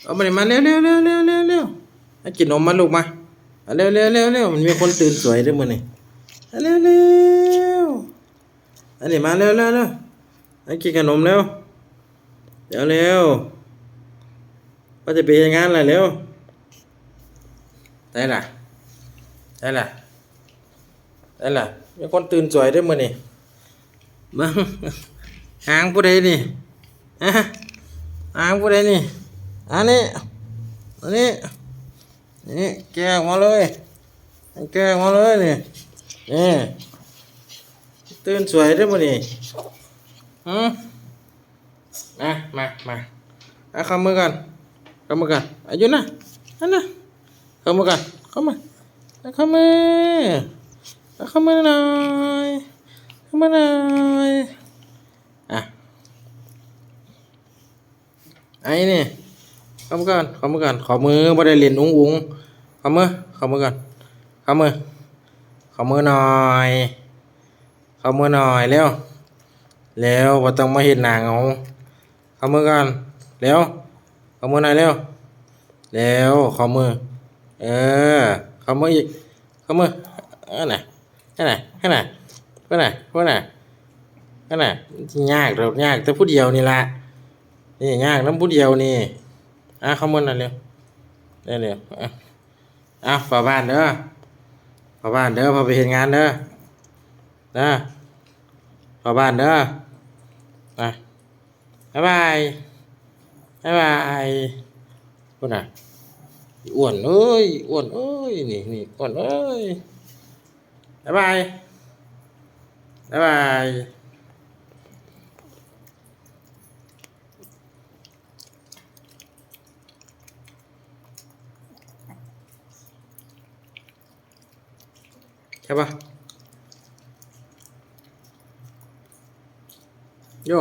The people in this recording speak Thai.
เอามาเลยมาเร็วเร็วเร็วเร็วเร็วเร็วให้กินนมมาลูกมาเร็วเร็วเร็วเร็วมันมีคนตื่นสวยด้วยมื้อนี้เร็วเร็วอันนี้มาเร็วเร็วเร็วให้กินขนมเร็วเร็วเร็วว่าจะไปงานอะไรเร็วได้ล่ะได้ล่ะได้ล่ะมีคนตื่นสวยด้วยมื้อนี้บังหางผู้ใดนี่ฮะหางผู้ใดนี่อันนี้อันนี้นี่แกะออกมาเลยแกะออกมาเลยนี่นี่ตื่นสวยด้วยมื้อนี้มาเอาเข้ามือกันเข้ามือกันอายุนะอันน่ะเข้ามือกันเข้ามาเอาเข้ามือเอาเข้ามือหน่อยเข้ามือหน่อยอ่ะไอ้นี่เข้ามือกันเข้ามือกันขอมือบ่ได้เล่นอุ้งเข้ามือกันเข้ามือหน่อยเข้ามือหน่อยเร็วบ่ต้องมาเฮ็ดหน้าเหงาเข้ามือกันเร็วเข้ามือหน่อยเร็วเข้ามือเข้ามืออีกเข้ามือน่ะยากดอกยากแต่ผู้เดียวนี่ล่ะนี่ยากนำผู้เดียวนี่เข้ามือหน่อยเร็วเร็วฝาบ้านเด้อพาไปเฮ็ดงานเด้อฝาบ้านเด้อบ๊ายบายพุ่นน่ะอ้วนเอ้ยนี่อ้วนเอ้ยบ๊ายบายใช่ปะโย